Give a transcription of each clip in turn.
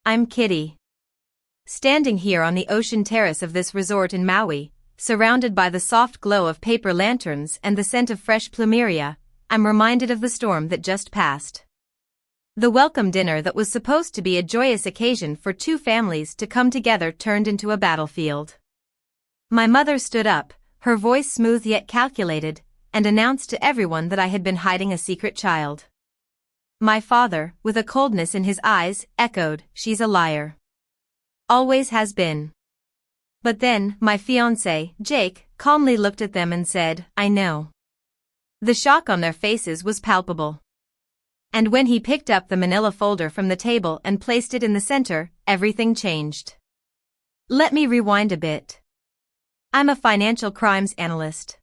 I'm Kitty. Standing here on the ocean terrace of this resort in Maui, surrounded by the soft glow of paper lanterns and the scent of fresh plumeria, I'm reminded of the storm that just passed. The welcome dinner that was supposed to be a joyous occasion for two families to come together turned into a battlefield. My mother stood up, her voice smooth yet calculated, and announced to everyone that I had been hiding a secret child. My father, with a coldness in his eyes, echoed, "She's a liar. Always has been." But then, my fiancé, Jake, calmly looked at them and said, "I know." The shock on their faces was palpable. And when he picked up the manila folder from the table and placed it in the center, everything changed. Let me rewind a bit. I'm a financial crimes analyst.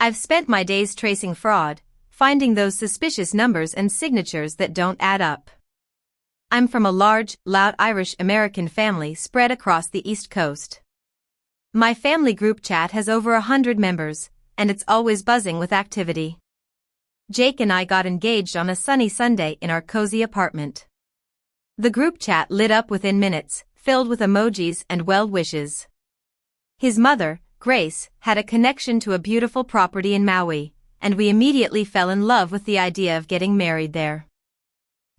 I've spent my days tracing fraud, finding those suspicious numbers and signatures that don't add up. I'm from a large, loud Irish-American family spread across the East Coast. My family group chat has over 100 members, and it's always buzzing with activity. Jake and I got engaged on a sunny Sunday in our cozy apartment. The group chat lit up within minutes, filled with emojis and well wishes. His mother, Grace, had a connection to a beautiful property in Maui, and we immediately fell in love with the idea of getting married there.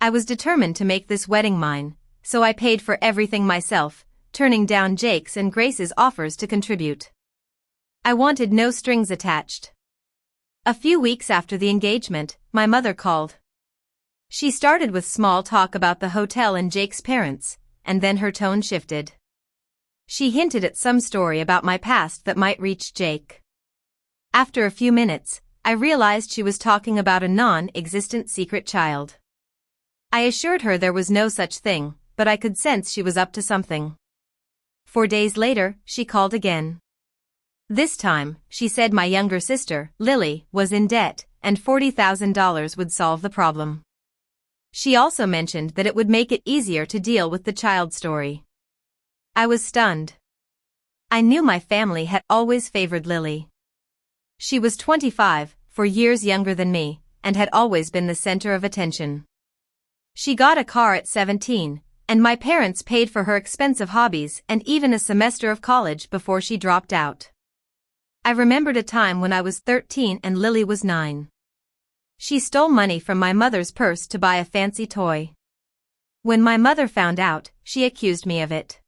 I was determined to make this wedding mine, so I paid for everything myself, turning down Jake's and Grace's offers to contribute. I wanted no strings attached. A few weeks after the engagement, my mother called. She started with small talk about the hotel and Jake's parents, and then her tone shifted. She hinted at some story about my past that might reach Jake. After a few minutes, I realized she was talking about a non-existent secret child. I assured her there was no such thing, but I could sense she was up to something. 4 days later, she called again. This time, she said my younger sister, Lily, was in debt, and $40,000 would solve the problem. She also mentioned that it would make it easier to deal with the child story. I was stunned. I knew my family had always favored Lily. She was 25, 4 years younger than me, and had always been the center of attention. She got a car at 17, and my parents paid for her expensive hobbies and even a semester of college before she dropped out. I remembered a time when I was 13 and Lily was 9. She stole money from my mother's purse to buy a fancy toy. When my mother found out, she accused me of it.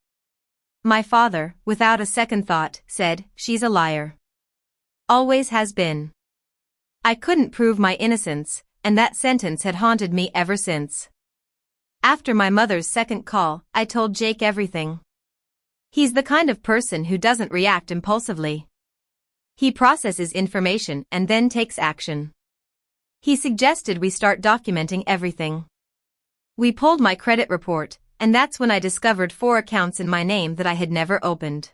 My father, without a second thought, said, "She's a liar. Always has been." I couldn't prove my innocence, and that sentence had haunted me ever since. After my mother's second call, I told Jake everything. He's the kind of person who doesn't react impulsively. He processes information and then takes action. He suggested we start documenting everything. We pulled my credit report, and that's when I discovered 4 accounts in my name that I had never opened.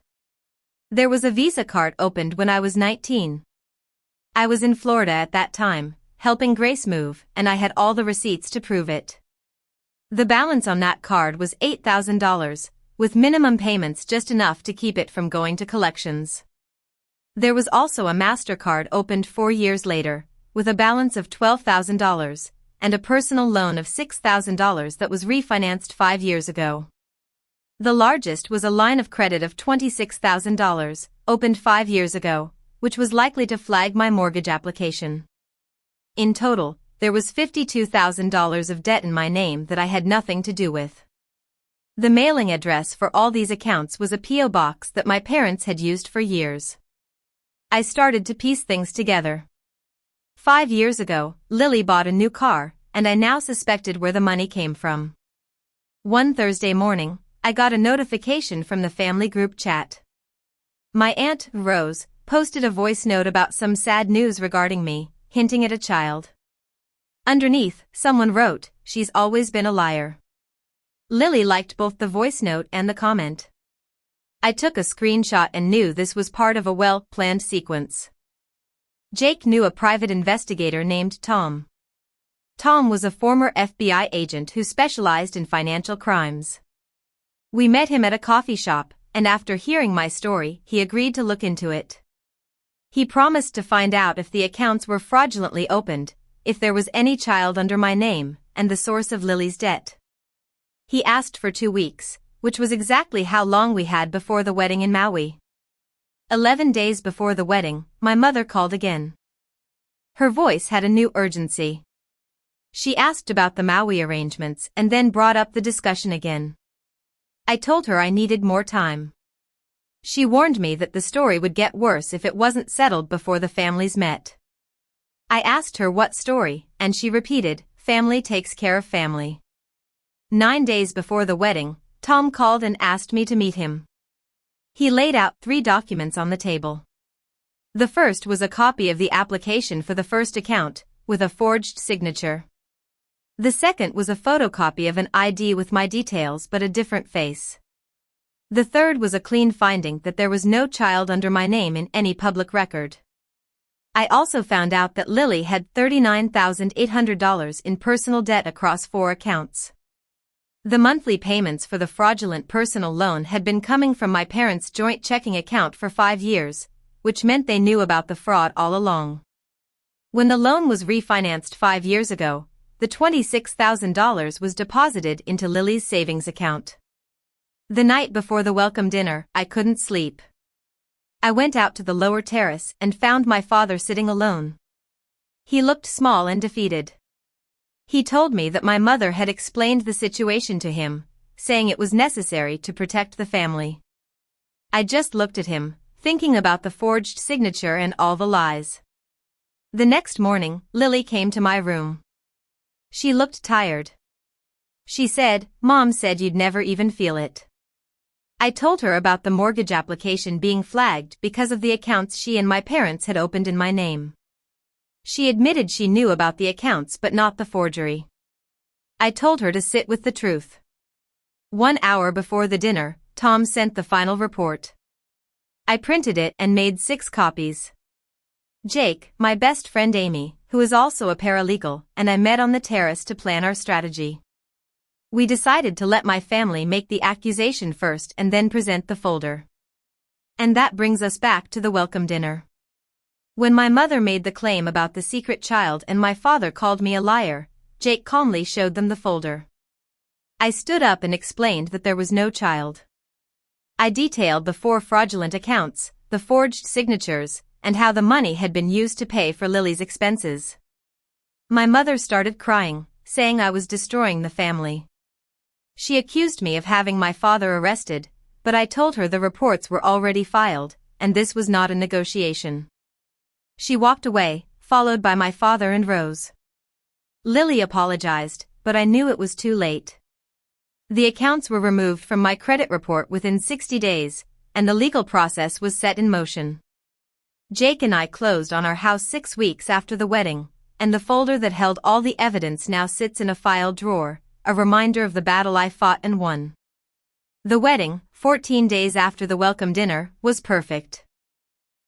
There was a Visa card opened when I was 19. I was in Florida at that time, helping Grace move, and I had all the receipts to prove it. The balance on that card was $8,000, with minimum payments just enough to keep it from going to collections. There was also a MasterCard opened 4 years later, with a balance of $12,000, and a personal loan of $6,000 that was refinanced 5 years ago. The largest was a line of credit of $26,000, opened 5 years ago, which was likely to flag my mortgage application. In total, there was $52,000 of debt in my name that I had nothing to do with. The mailing address for all these accounts was a P.O. box that my parents had used for years. I started to piece things together. 5 years ago, Lily bought a new car, and I now suspected where the money came from. One Thursday morning, I got a notification from the family group chat. My aunt, Rose, posted a voice note about some sad news regarding me, hinting at a child. Underneath, someone wrote, "She's always been a liar." Lily liked both the voice note and the comment. I took a screenshot and knew this was part of a well-planned sequence. Jake knew a private investigator named Tom. Tom was a former FBI agent who specialized in financial crimes. We met him at a coffee shop, and after hearing my story, he agreed to look into it. He promised to find out if the accounts were fraudulently opened, if there was any child under my name, and the source of Lily's debt. He asked for 2 weeks, which was exactly how long we had before the wedding in Maui. 11 days before the wedding, my mother called again. Her voice had a new urgency. She asked about the Maui arrangements and then brought up the discussion again. I told her I needed more time. She warned me that the story would get worse if it wasn't settled before the families met. I asked her what story, and she repeated, "Family takes care of family." 9 days before the wedding, Tom called and asked me to meet him. He laid out 3 documents on the table. The first was a copy of the application for the first account, with a forged signature. The second was a photocopy of an ID with my details but a different face. The third was a clean finding that there was no child under my name in any public record. I also found out that Lily had $39,800 in personal debt across 4 accounts. The monthly payments for the fraudulent personal loan had been coming from my parents' joint checking account for 5 years, which meant they knew about the fraud all along. When the loan was refinanced 5 years ago, the $26,000 was deposited into Lily's savings account. The night before the welcome dinner, I couldn't sleep. I went out to the lower terrace and found my father sitting alone. He looked small and defeated. He told me that my mother had explained the situation to him, saying it was necessary to protect the family. I just looked at him, thinking about the forged signature and all the lies. The next morning, Lily came to my room. She looked tired. She said, "Mom said you'd never even feel it." I told her about the mortgage application being flagged because of the accounts she and my parents had opened in my name. She admitted she knew about the accounts but not the forgery. I told her to sit with the truth. 1 hour before the dinner, Tom sent the final report. I printed it and made 6 copies. Jake, my best friend Amy, who is also a paralegal, and I met on the terrace to plan our strategy. We decided to let my family make the accusation first and then present the folder. And that brings us back to the welcome dinner. When my mother made the claim about the secret child and my father called me a liar, Jake calmly showed them the folder. I stood up and explained that there was no child. I detailed the 4 fraudulent accounts, the forged signatures, and how the money had been used to pay for Lily's expenses. My mother started crying, saying I was destroying the family. She accused me of having my father arrested, but I told her the reports were already filed, and this was not a negotiation. She walked away, followed by my father and Rose. Lily apologized, but I knew it was too late. The accounts were removed from my credit report within 60 days, and the legal process was set in motion. Jake and I closed on our house 6 weeks after the wedding, and the folder that held all the evidence now sits in a file drawer, a reminder of the battle I fought and won. The wedding, 14 days after the welcome dinner, was perfect.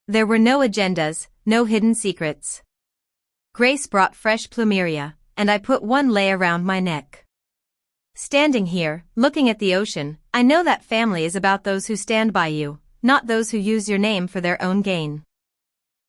There were no agendas, no hidden secrets. Grace brought fresh plumeria, and I put one lei around my neck. Standing here, looking at the ocean, I know that family is about those who stand by you, not those who use your name for their own gain.